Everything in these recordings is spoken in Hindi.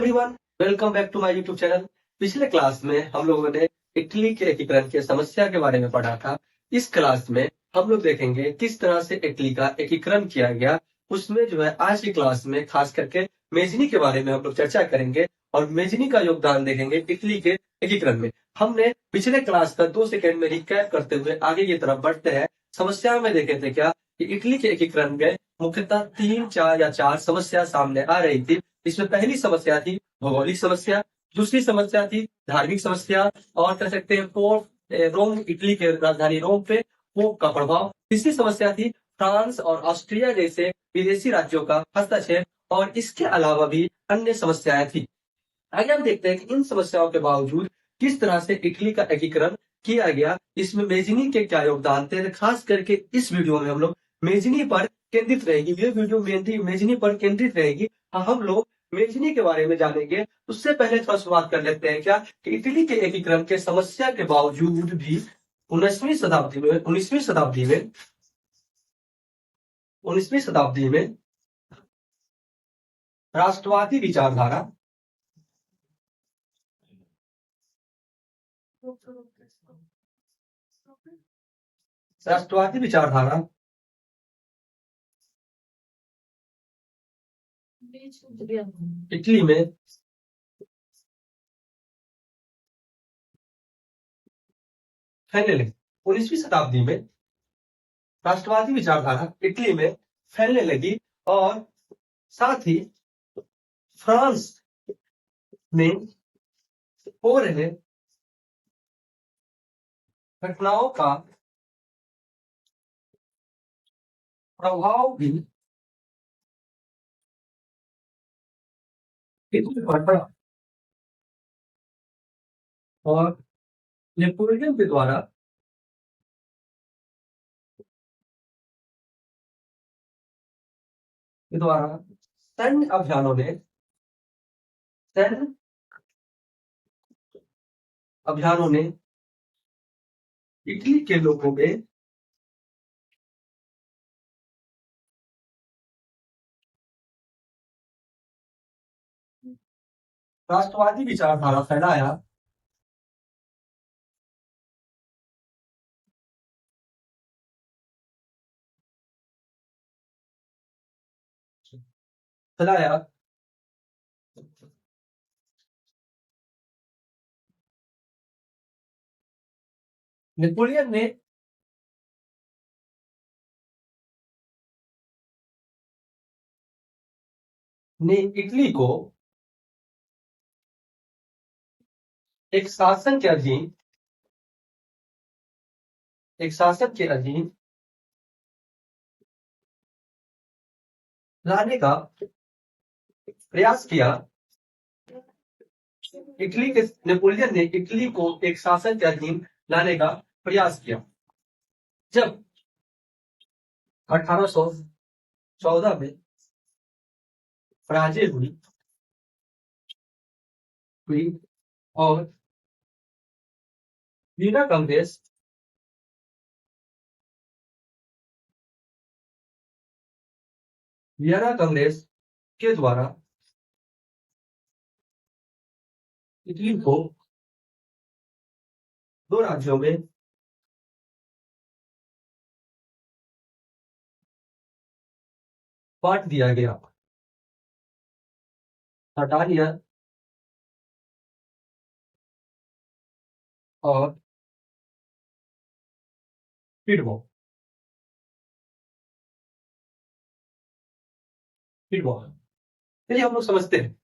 Everyone, welcome back to my YouTube channel. पिछले क्लास में हम लोगों ने इटली के एकीकरण की समस्या के बारे में पढ़ा था। इस क्लास में हम लोग देखेंगे किस तरह से इटली का एकीकरण किया गया। उसमें जो है आज की क्लास में खास करके मेजनी के बारे में हम लोग चर्चा करेंगे और मेजनी का योगदान देखेंगे इटली के एकीकरण में। हमने पिछले क्लास का 2 सेकंड में रिकैप करते हुए आगे की तरफ बढ़ते हैं। समस्या में देखे थे क्या कि इटली के एकीकरण में मुख्यतः 3, 4 या 4 समस्या सामने आ रही थी। इसमें पहली समस्या थी भौगोलिक समस्या, दूसरी समस्या थी धार्मिक समस्या और कह सकते हैं पोप रोम, इटली के राजधानी रोम पे पोप का प्रभाव। तीसरी समस्या थी फ्रांस और ऑस्ट्रिया जैसे विदेशी राज्यों का हस्तक्षेप और इसके अलावा भी अन्य समस्याएं थी। आगे हम देखते हैं कि इन समस्याओं के बावजूद किस तरह से इटली का एकीकरण किया गया, इसमें मेजनी के क्या योगदान थे। खास करके इस वीडियो में हम लोग मेजनी पर केंद्रित रहेगी। ये वीडियो मेजनी पर केंद्रित रहेगी। हम लोग मेजनी के बारे में जानेंगे। उससे पहले थोड़ा शुरुआत कर लेते हैं क्या कि इटली के एकीकरण के समस्या के बावजूद भी 19वीं शताब्दी में राष्ट्रवादी विचारधारा इटली में फैलने लगी। 19वीं शताब्दी में राष्ट्रवादी विचारधारा इटली में फैलने लगी और साथ ही फ्रांस में हो रहे घटनाओं का प्रभाव भी इटली पर पड़ा और नेपोलियन के द्वारा सैन्य अभियानों ने इटली के लोगों में राष्ट्रवादी विचारधारा फैलाया नेपोलियन ने इटली को एक शासन के अधीन लाने का प्रयास किया। नेपोलियन ने इटली को एक शासन के अधीन लाने का प्रयास किया। जब 1814 में पराजय हुई और वीना कांग्रेस के द्वारा इटली को 2 राज्यों में बांट दिया गया। हटानिया और पिडमो। चलिए हम लोग समझते हैं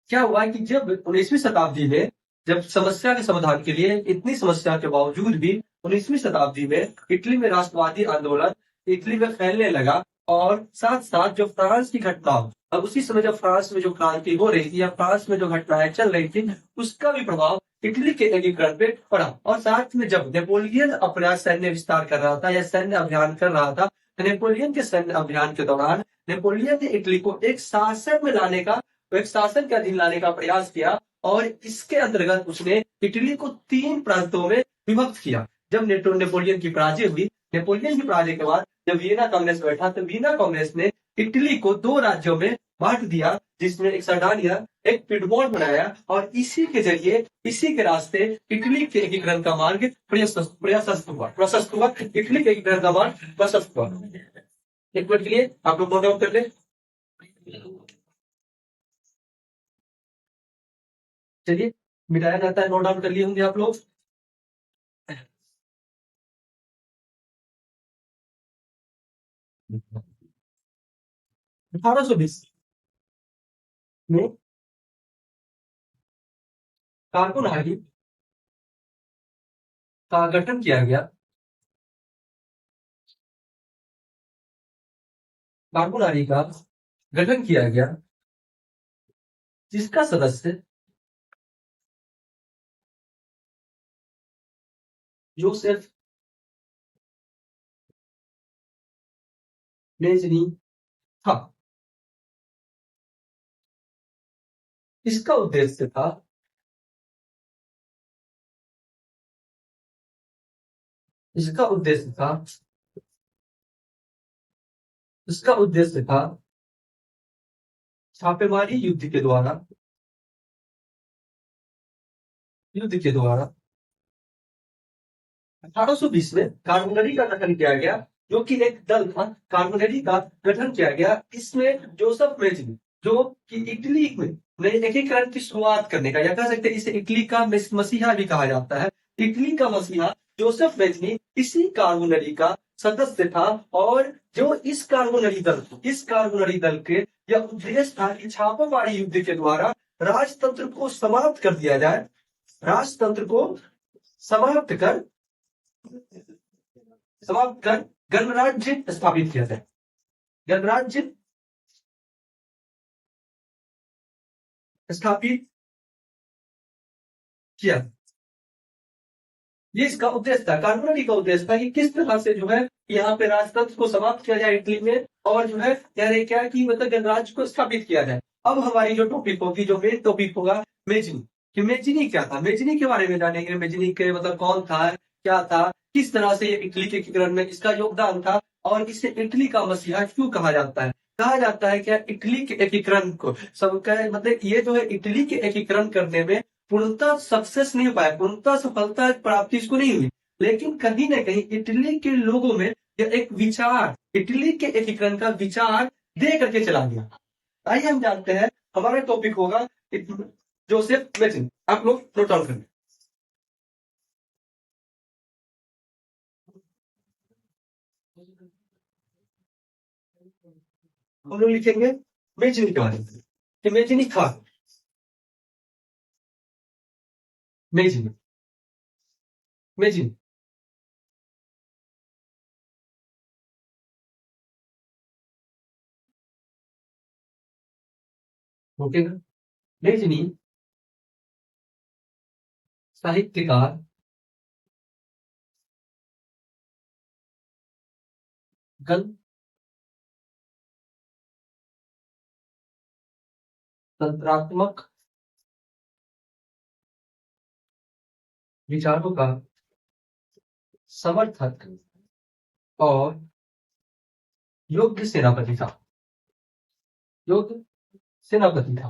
क्या हुआ कि जब 19वीं शताब्दी में जब समस्या के समाधान के लिए इतनी समस्या के बावजूद भी 19वीं शताब्दी में इटली में राष्ट्रवादी आंदोलन इटली में फैलने लगा और साथ साथ जो फ्रांस की घटना, अब उसी समय जब फ्रांस में जो क्रांति हो रही थी या फ्रांस में जो घटनाएं चल रही थी उसका भी प्रभाव इटली के एकीकरण पे पड़ा। और साथ में जब नेपोलियन अपना सैन्य विस्तार कर रहा था या सैन्य अभियान कर रहा था, नेपोलियन के सैन्य अभियान के दौरान नेपोलियन ने इटली को एक शासन के अधीन लाने का प्रयास किया और इसके अंतर्गत उसने इटली को 3 प्रांतों में विभक्त किया। जब नेपोलियन की पराजय हुई, नेपोलियन की पराजय के बाद जब वियना कांग्रेस बैठा तो वियना कांग्रेस ने इटली को 2 राज्यों में बांट दिया, जिसमें एक सरदानिया एक पिटबॉल बनाया और इसी के जरिए इसी के रास्ते इटली के एकीकरण का मार्ग प्रशस्त हुआ। इटली के एकीकरण का मार्ग प्रशस्त हुआ। एक मिनट के लिए आप लोग नोट डाउन कर ले। चलिए, मिटाया जाता है, नोट डाउन कर लिए होंगे आप लोग। 1820 में कारकुन आर्मी का गठन किया गया। कारकुन आर्मी का गठन किया गया जिसका सदस्य जोसेफ लेजनी था। इसका उद्देश्य था इसका उद्देश्य था इसका उद्देश्य था छापेमारी युद्ध के द्वारा 1820 में कार्बोनरी का गठन किया गया, जो कि एक दल था। कार्बोनरी का गठन किया गया। इसमें जोसेफ मेजनी, जो कि इटली में नए एकीकरण की शुरुआत करने का, या कह सकते हैं इसे इटली का मसीहा भी कहा जाता है। इटली का मसीहा जोसेफ मेजनी इसी कार्बोनरी का सदस्य था। और जो इस कार्बोनरी दल के यह उद्देश्य था कि छापामारी युद्ध के द्वारा राजतंत्र को समाप्त कर दिया जाए। राजतंत्र को समाप्त कर गणराज्य स्थापित किया जाए। गणराज्य स्थापित किया। ये इसका उद्देश्य था। कार्बोनरी का उद्देश्य था कि किस तरह से जो है यहाँ पे राजतंत्र को समाप्त किया जाए इटली में, और जो है यानी क्या कि मतलब गणराज्य को स्थापित किया जाए। अब हमारी जो टॉपिक होगी, जो मेन टॉपिक होगा, मेजनी। कि मेजनी क्या था, मेजनी के बारे में जानेंगे। मेजनी के मतलब कौन था, क्या था, किस तरह से ये इटली के एकीकरण में इसका योगदान था, और इसे इटली का मसीहा क्यों कहा जाता है। कहा जाता है क्या इटली के एकीकरण को सबका मतलब ये जो है इटली के एकीकरण करने में पूर्णतः सक्सेस नहीं हो पाया, पूर्णतः सफलता प्राप्ति इसको नहीं हुई। लेकिन कहीं ना कहीं इटली के लोगों में यह एक विचार, इटली के एकीकरण का विचार दे करके चला गया। आइए हम जानते हैं। हमारा टॉपिक होगा जोसेफ मेजनी। आप लोग नोट डाउन करें। हम लोग लिखेंगे मेजनी के बारे में कि मेजनी था। Mazzini Mazzini okay. मेजनी साहित्यकार, गणतंत्रात्मक विचारों का समर्थक और योग्य सेनापति था। योग्य सेनापति था।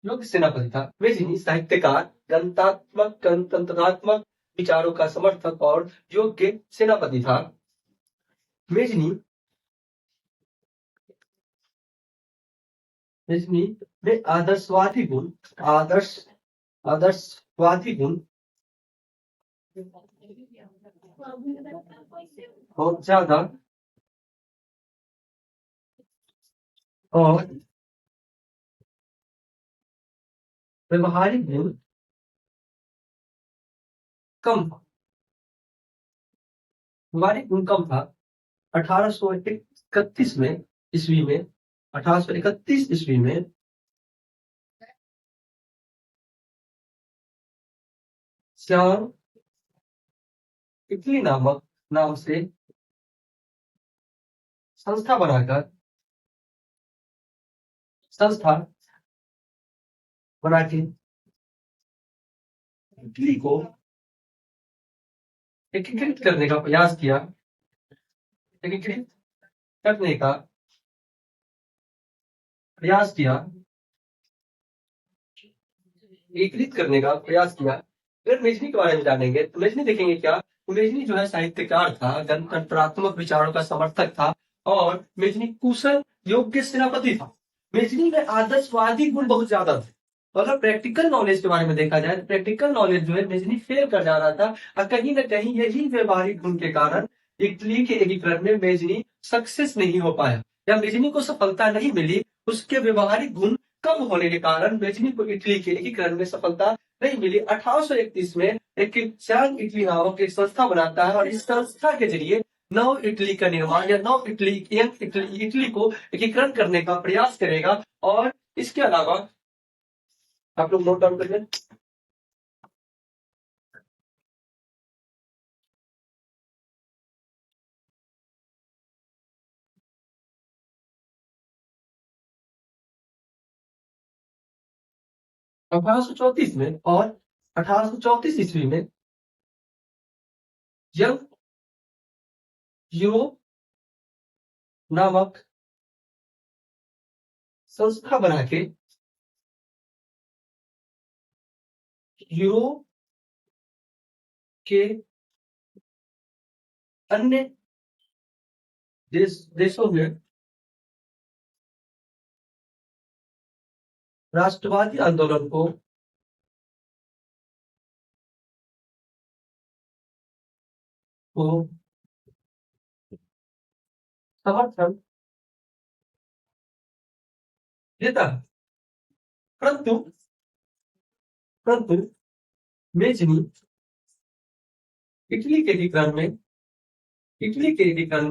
योग्य सेनापति था। मेजनी साहित्यकार, गणतंत्रात्मक विचारों का समर्थक और योग्य सेनापति था। मेजनी मेजनी में आदर्शवादी गुण बहुत ज्यादा और व्यवहारिक गुण कम था। व्यवहारिक गुण कम था। 1831 में ईस्वी में 1831 ईस्वी में श्याम इटली नाम से संस्था बना के इटली को एकीकृत करने का प्रयास किया। एकीकृत करने का प्रयास किया एकीकृत करने का प्रयास किया। अगर मेजनी के बारे में जानेंगे तो मेजनी देखेंगे क्या, मेजनी जो है साहित्यकार था, गणतंत्रात्मक विचारों का समर्थक था और मेजनी कुशल योग्य सेनापति था। मेजनी में आदर्शवादी गुण बहुत ज्यादा थे। तो अगर प्रैक्टिकल नॉलेज के बारे में देखा जाए तो प्रैक्टिकल नॉलेज जो है मेजनी फेल कर जा रहा था और कहीं ना कहीं यही व्यवहारिक गुण के कारण इटली के एकीकरण में मेजनी सक्सेस नहीं हो पाया या मेजनी को सफलता नहीं मिली। उसके व्यवहारिक गुण कम होने के कारण मेजनी को इटली के एकीकरण में सफलता नहीं मिली। 1831 में एक सैन इटली नामक एक संस्था बनाता है और इस संस्था के जरिए नव इटली का निर्माण या नव इटली इटली को एकीकरण करने का प्रयास करेगा। और इसके अलावा आप लोग नोट डाउन करिए। 1834 में और 1834 ईस्वी में यंग यूरोप नामक संस्था बना के यूरोप के अन्य देशों में राष्ट्रवादी आंदोलन को समर्थन देता है। परंतु परंतु मेजनी इटली के एकीकरण में इटली के एकीकरण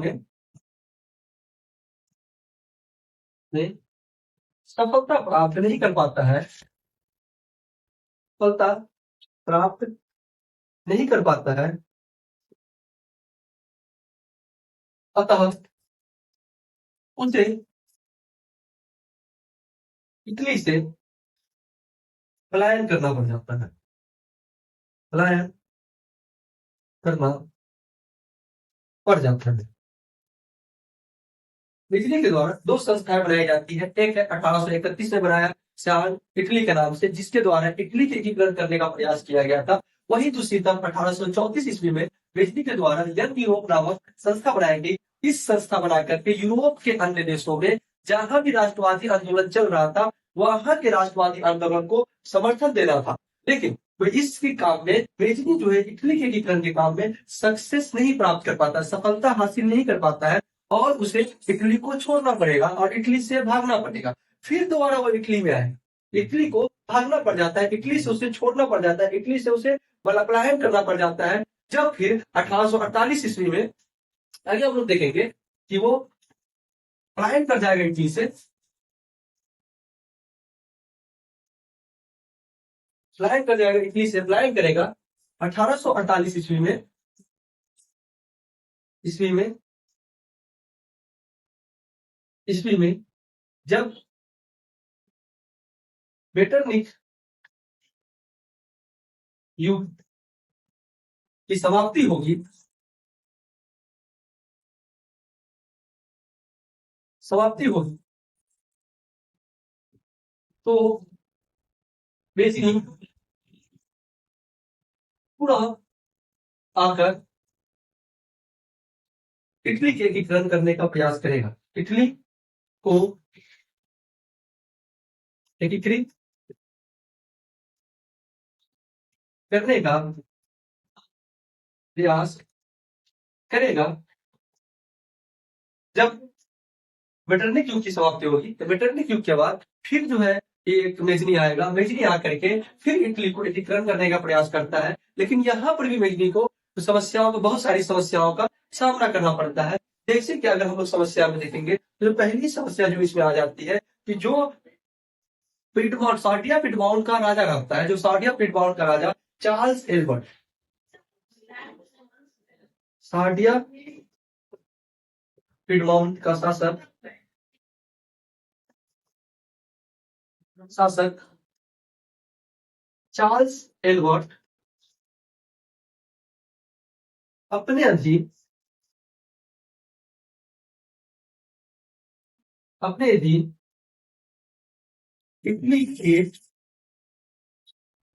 में सफलता प्राप्त नहीं कर पाता है, सफलता प्राप्त नहीं कर पाता है। अतः उसे इटली से पलायन करना पड़ जाता है। पलायन करना पड़ जाता है। बिजली के द्वारा दो संस्थाएं बनाई जाती है। एक है 1831 में बनाया सैन इटली के नाम से, जिसके द्वारा इटली के एकीकरण करने का प्रयास किया गया था। वही दूसरी तरफ 1834 ईस्वी में बिजली के द्वारा यंग यूरोप नामक संस्था बनाई गई। इस संस्था बना करके यूरोप के अन्य देशों में जहां भी राष्ट्रवादी आंदोलन चल रहा था वहां के राष्ट्रवादी आंदोलन को समर्थन देना था। लेकिन वो इसके काम में बिजली जो है इटली के एकीकरण के काम में सक्सेस नहीं प्राप्त कर पाता, सफलता हासिल नहीं कर पाता है और उसे इटली को छोड़ना पड़ेगा और इटली से भागना पड़ेगा। फिर दोबारा वो इटली में आए, इटली को भागना पड़ जाता है, इटली से उसे छोड़ना पड़ जाता है, इटली से उसे पलायन करना पड़ जाता है। जब फिर 1848 ईस्वी में आगे हम लोग देखेंगे कि वो पलायन कर जाएगा इटली से, पलायन कर जाएगा इटली से, पलायन करेगा 1848 ईस्वी में ईस्वी में जब मेटरनिख युग की समाप्ति होगी, समाप्ति होगी तो बेसिकली पूरा आकर इटली के एकीकरण करने का प्रयास करेगा। इटली को एकीकृत करने का प्रयास करेगा। जब मेटरनिक युग की समाप्ति होगी तो मेटरनिक युग के बाद फिर जो है एक मेजनी आएगा, मेजनी आकर के फिर इटली को एकीकरण करने का प्रयास करता है। लेकिन यहाँ पर भी मेजनी को समस्याओं को, बहुत सारी समस्याओं का सामना करना पड़ता है। जैसे कि अगर हम लोग समस्या में देखेंगे तो पहली समस्या जो इसमें आ जाती है कि जो पिटमॉन सार्डिया पिटमॉन का राजा रहता है, जो सार्डिया पिटमॉन का राजा चार्ल्स एल्बर्ट, सार्डिया पिटमॉन का शासक चार्ल्स एल्बर्ट अपने अधीन अपने अधीन इटली के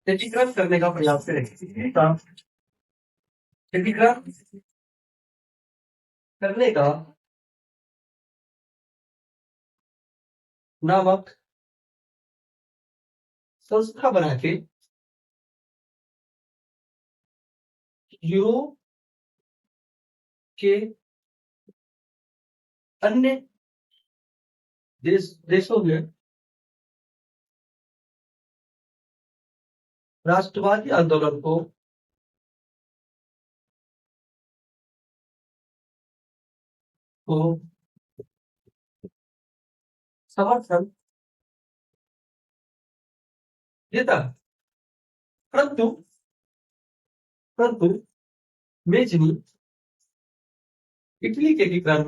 एकीकरण करने का प्रयास करेगा। एकीकरण करने का नामक संस्था बना के यूरोप के अन्य देशों में राष्ट्रवादी आंदोलन को समर्थन देता। परंतु परंतु मेजनी इटली के एकीकरण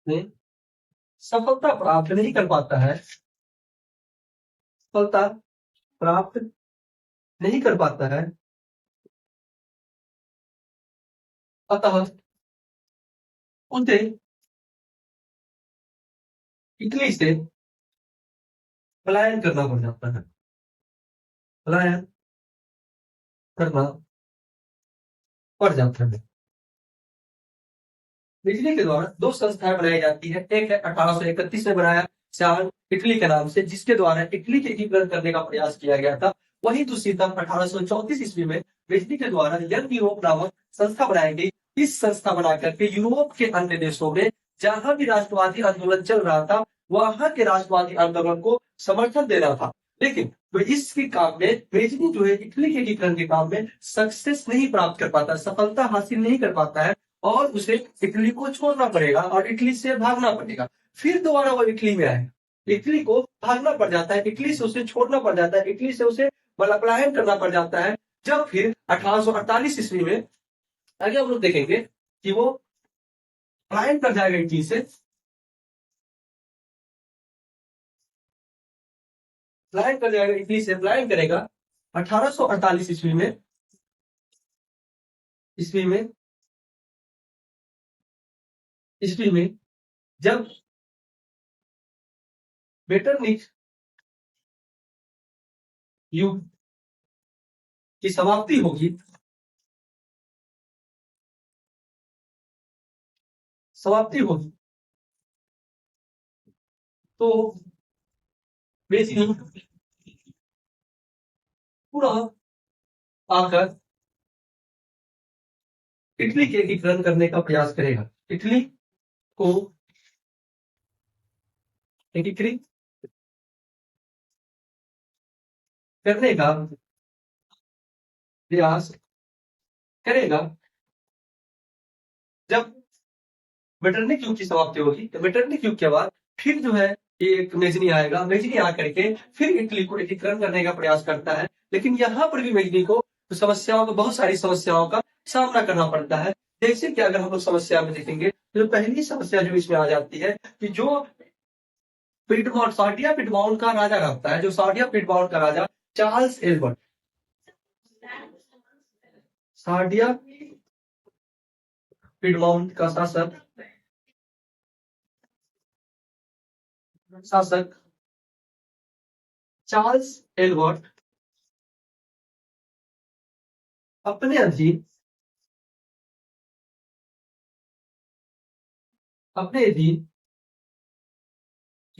में सफलता प्राप्त नहीं कर पाता है। सफलता प्राप्त नहीं कर पाता है। अतः उसे इटली से पलायन करना पड़ जाता है। पलायन करना पड़ जाता है। बिजली के द्वारा दो संस्थाएं बनाई जाती है। एक है 1831 में बनाया चार इटली के नाम से, जिसके द्वारा इटली के एकीकरण करने का प्रयास किया गया था। वहीं दूसरी तरफ 1834 ईस्वी में बिजली के द्वारा यंग यूरोप नामक संस्था बनाई गई। इस संस्था बना करके यूरोप के अन्य देशों में जहां भी राष्ट्रवादी आंदोलन चल रहा था, वहां के राष्ट्रवादी आंदोलन को समर्थन देना था। लेकिन तो इसके काम में बिजली जो है इटली के एकीकरण के काम में सक्सेस नहीं प्राप्त कर पाता, सफलता हासिल नहीं कर पाता है, और उसे इटली को छोड़ना पड़ेगा और इटली से भागना पड़ेगा। फिर दोबारा वो इटली में आए, इटली को भागना पड़ जाता है, इटली से उसे छोड़ना पड़ जाता है, इटली से उसे पलायन करना पड़ जाता है। जब फिर 1848 ईस्वी में आगे हम लोग देखेंगे कि वो पलायन कर जाएगा इटली से। पलायन कर जाएगा इटली से, पलायन करेगा 1848 ईस्वी में जब मेटरनिख युग की समाप्ति होगी, तो बेसिकली पूरा आकर इटली के एकीकरण करने का प्रयास करेगा। इटली को एकीकृत करने का प्रयास करेगा। जब मेटरनिख युग की समाप्ति होगी, तो मेटरनिख युग के बाद फिर जो है एक मेजनी आएगा। मेजनी आकर के फिर इटली को एकीकरण करने का प्रयास करता है, लेकिन यहाँ पर भी मेजनी को बहुत सारी समस्याओं का सामना करना पड़ता है। जैसे कि अगर हम लोग समस्या में देखेंगे, तो पहली समस्या जो इसमें आ जाती है कि जो सार्डिया पिटमाउंट का राजा रहता है, जो सार्डिया पिटमाउंट का राजा चार्ल्स एल्बर्ट, सार्डिया पिटमाउंट का शासक चार्ल्स एल्बर्ट अपने अधीन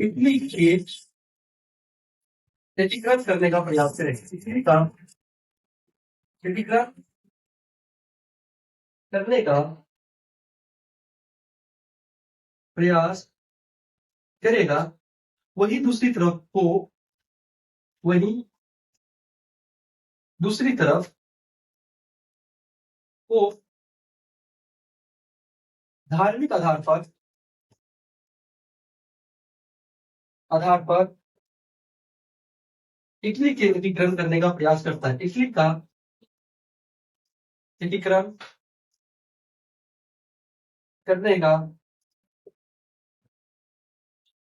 इटली के एकीकरण करने का प्रयास करेगा। एकीकरण करने का प्रयास करेगा। वही दूसरी तरफ वो धार्मिक आधार पर इटली के एकीकरण करने का प्रयास करता है। इटली का एकीकरण करने का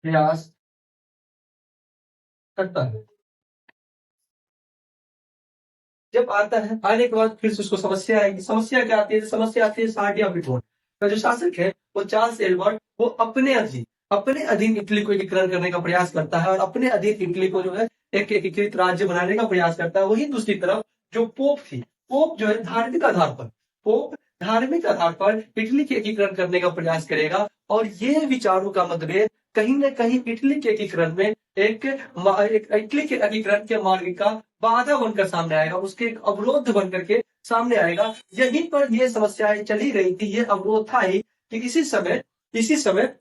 प्रयास करता है। जब आता है, आने के बाद फिर से उसको समस्या आएगी। समस्या क्या आती है? समस्या आती है सार्डिया पिटमाउंट का जो शासक है वो चार्ल्स एल्बर्ट, वो अपने अधीन अपने अधीन इटली को एकीकरण करने का प्रयास करता है और अपने अधीन इटली को जो है एक एकीकृत राज्य बनाने का प्रयास करता है। वहीं दूसरी तरफ जो पोप थी, पोप जो है धार्मिक आधार पर इटली के एकीकरण करने का प्रयास करेगा और ये विचारों का मतभेद कहीं न कहीं इटली के एकीकरण में एक इटली के एकीकरण के मार्ग का बाधा बनकर सामने आएगा, उसके एक अवरोध बन करके सामने आएगा। यहीं पर ये समस्याएं चली रही थी, ये अवरोध था ही कि इसी समय इसी समय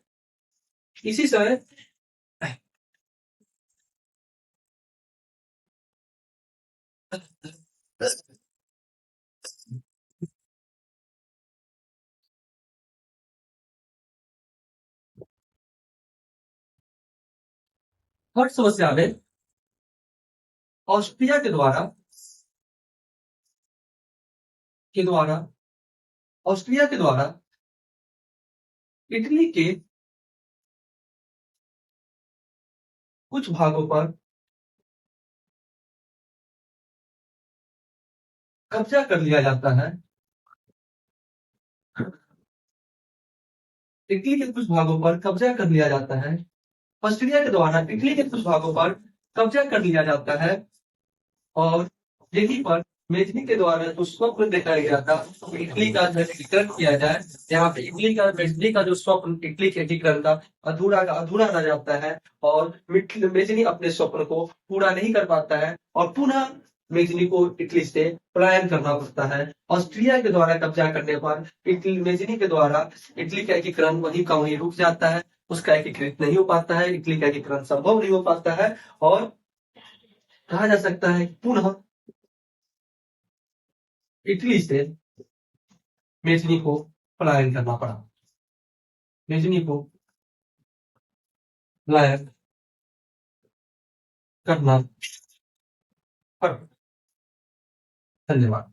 हर समस्या में ऑस्ट्रिया के द्वारा ऑस्ट्रिया के द्वारा इटली के कुछ भागों पर कब्जा कर लिया जाता है। इटली के कुछ भागों पर कब्जा कर लिया जाता है। ऑस्ट्रिया के द्वारा इटली के कुछ भागों पर कब्जा कर लिया जाता है और यहीं पर मेजनी के द्वारा जो स्वप्न देखा गया था इटली का जो एकीकरण किया जाए, यहाँ पे मेजनी का जो स्वप्न इटली के एकीकरण का अधूरा का अधूरा रह जाता है और मेजनी अपने स्वप्न को पूरा नहीं कर पाता है और पुनः मेजनी को इटली से पलायन करना पड़ता है। ऑस्ट्रिया के द्वारा कब्जा करने पर इटली मेजनी के द्वारा इटली का एकीकरण वहीं का वहीं रुक जाता है, उसका एकीकृत नहीं हो पाता है, इटली का एकीकरण संभव नहीं हो पाता है और कहा जा सकता है कि पुनः इटली से मेजनी को पलायन करना पड़ा। मेजनी को पलायन करना पड़ा। धन्यवाद।